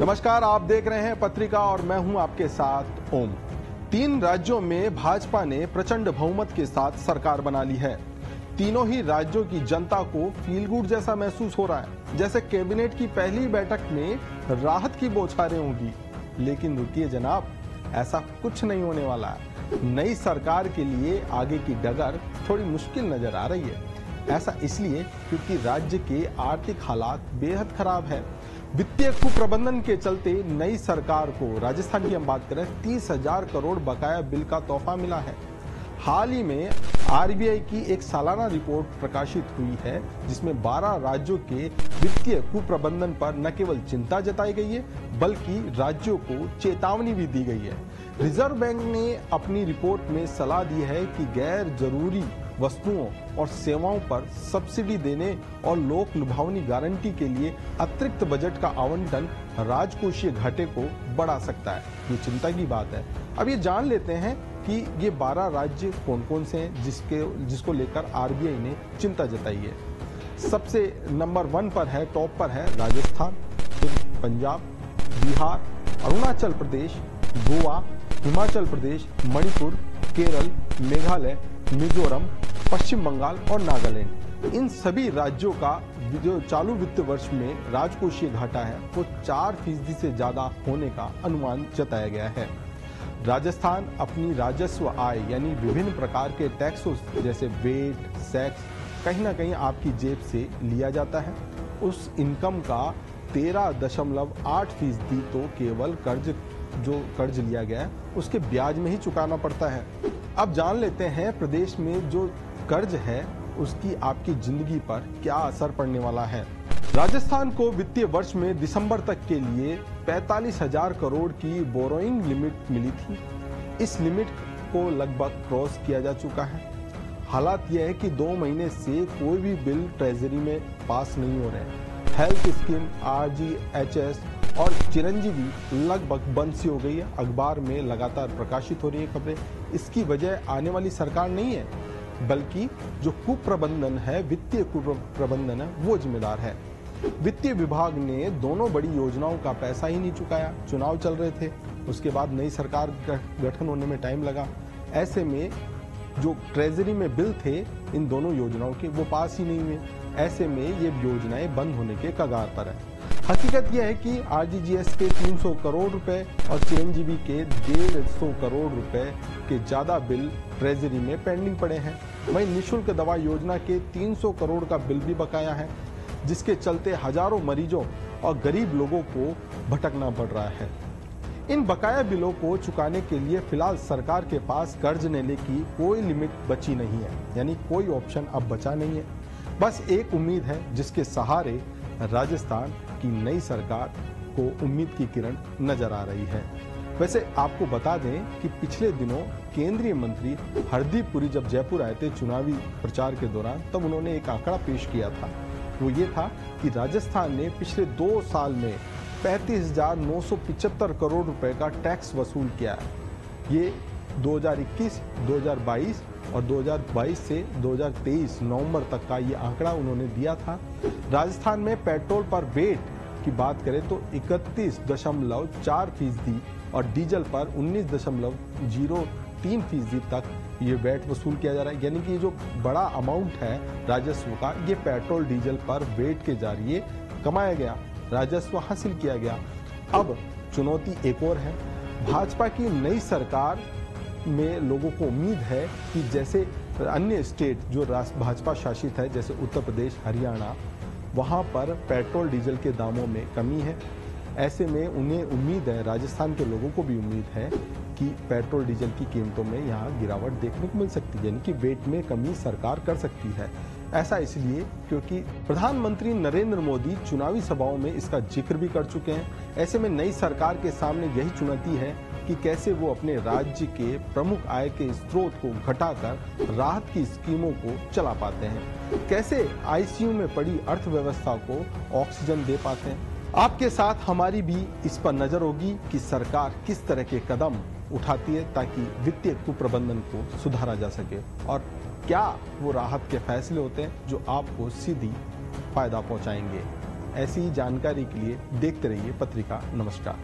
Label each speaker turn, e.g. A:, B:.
A: नमस्कार, आप देख रहे हैं पत्रिका और मैं हूं आपके साथ ओम। 3 राज्यों में भाजपा ने प्रचंड बहुमत के साथ सरकार बना ली है। तीनों ही राज्यों की जनता को फील गुड जैसा महसूस हो रहा है, जैसे कैबिनेट की पहली बैठक में राहत की बौछारें होंगी। लेकिन रुकिए जनाब, ऐसा कुछ नहीं होने वाला है। नई सरकार के लिए आगे की डगर थोड़ी मुश्किल नजर आ रही है। ऐसा इसलिए क्योंकि राज्य के आर्थिक हालात बेहद खराब है। वित्तीय कुप्रबंधन के चलते नई सरकार को, राजस्थान की हम बात करें, 30,000 करोड़ बकाया बिल का तोहफा मिला है। हाल ही में आरबीआई की एक सालाना रिपोर्ट प्रकाशित हुई है, जिसमें 12 राज्यों के वित्तीय कुप्रबंधन पर न केवल चिंता जताई गई है, बल्कि राज्यों को चेतावनी भी दी गई है। रिजर्व बैंक ने अपनी रिपोर्ट में सलाह दी है कि गैर जरूरी वस्तुओं और सेवाओं पर सब्सिडी देने और लोक लुभावनी गारंटी के लिए अतिरिक्त बजट का आवंटन राजकोषीय घाटे को बढ़ा सकता है। ये चिंता की बात है। अब ये जान लेते हैं कि ये 12 राज्य कौन कौन से हैं जिसको लेकर आरबीआई ने चिंता जताई है। सबसे नंबर 1 पर है, टॉप पर है राजस्थान, फिर पंजाब, बिहार, अरुणाचल प्रदेश, गोवा, हिमाचल प्रदेश, मणिपुर, केरल, मेघालय, मिजोरम, पश्चिम बंगाल और नागालैंड। इन सभी राज्यों का जो चालू वित्त वर्ष में राजकोषीय घाटा है वो 4% से ज्यादा होने का अनुमान जताया गया है। राजस्थान अपनी राजस्व आय यानी विभिन्न प्रकार के टैक्सों जैसे वेट, सेक्स कहीं ना कहीं आपकी जेब से लिया जाता है। उस इनकम का 13.8% तो केवल कर्ज लिया गया है उसके ब्याज में ही चुकाना पड़ता है। अब जान लेते हैं प्रदेश में जो कर्ज है उसकी आपकी जिंदगी पर क्या असर पड़ने वाला है। राजस्थान को वित्तीय वर्ष में दिसंबर तक के लिए 45,000 करोड़ की बोरोइंग लिमिट मिली थी। इस लिमिट को लगभग क्रॉस किया जा चुका है। हालात यह है कि 2 महीने से कोई भी बिल ट्रेजरी में पास नहीं हो रहे। हेल्थ स्कीम, आरजीएचएस और चिरंजीवी लगभग बंद सी हो गई है। अखबार में लगातार प्रकाशित हो रही है खबरें। इसकी वजह आने वाली सरकार नहीं है, बल्कि जो कुप्रबंधन है, वित्तीय कुप्रबंधन है, वो जिम्मेदार है। वित्तीय विभाग ने दोनों बड़ी योजनाओं का पैसा ही नहीं चुकाया। चुनाव चल रहे थे, उसके बाद नई सरकार गठन होने में टाइम लगा। ऐसे में जो ट्रेजरी में बिल थे इन दोनों योजनाओं के, वो पास ही नहीं हुए। ऐसे में ये योजनाएं बंद होने के कगार पर है। हकीकत यह है कि आरजीजीएस के 300 करोड़ रुपए और चिरंजीवी के 150 करोड़ रुपए के ज्यादा बिल ट्रेजरी में पेंडिंग पड़े हैं। वहीं निःशुल्क दवा योजना के 300 करोड़ का बिल भी बकाया है, जिसके चलते हजारों मरीजों और गरीब लोगों को भटकना पड़ रहा है। इन बकाया बिलों को चुकाने के लिए फिलहाल सरकार के पास कर्ज लेने की कोई लिमिट बची नहीं है, यानी कोई ऑप्शन अब बचा नहीं है। बस एक उम्मीद है जिसके सहारे राजस्थान की नई सरकार को उम्मीद की किरण नजर आ रही है। वैसे आपको बता दें कि पिछले दिनों केंद्रीय मंत्री हरदीप पुरी जब जयपुर आए थे चुनावी प्रचार के दौरान, तब उन्होंने एक आंकड़ा पेश किया था। वो ये था कि राजस्थान ने पिछले 2 साल में 35,975 करोड़ रुपए का टैक्स वसूल किया है। ये 2021, 2022 और 2022 से 2023 नवंबर तक का ये आंकड़ा उन्होंने दिया था। राजस्थान में पेट्रोल पर वेट की बात करें तो 31.4% और डीजल पर 19.03% तक ये वेट वसूल किया जा रहा है। यानी कि ये जो बड़ा अमाउंट है राजस्व का, ये पेट्रोल डीजल पर वेट के जरिए कमाया गया, राजस्व हासिल किया गया। अब चुनौती एक और है। भाजपा की नई सरकार में लोगों को उम्मीद है कि जैसे अन्य स्टेट जो भाजपा शासित है, जैसे उत्तर प्रदेश, हरियाणा, वहां पर पेट्रोल डीजल के दामों में कमी है। ऐसे में उन्हें उम्मीद है, राजस्थान के लोगों को भी उम्मीद है कि पेट्रोल डीजल की कीमतों में यहाँ गिरावट देखने को मिल सकती है, यानी कि वेट में कमी सरकार कर सकती है। ऐसा इसलिए क्योंकि प्रधानमंत्री नरेंद्र मोदी चुनावी सभाओं में इसका जिक्र भी कर चुके हैं। ऐसे में नई सरकार के सामने यही चुनौती है कि कैसे वो अपने राज्य के प्रमुख आय के स्रोत को घटाकर राहत की स्कीमों को चला पाते हैं, कैसे आईसीयू में पड़ी अर्थव्यवस्था को ऑक्सीजन दे पाते हैं। आपके साथ हमारी भी इस पर नजर होगी कि सरकार किस तरह के कदम उठाती है ताकि वित्तीय कुप्रबंधन को सुधारा जा सके, और क्या वो राहत के फैसले होते हैं जो आपको सीधी फायदा पहुंचाएंगे। ऐसी ही जानकारी के लिए देखते रहिए पत्रिका। नमस्कार।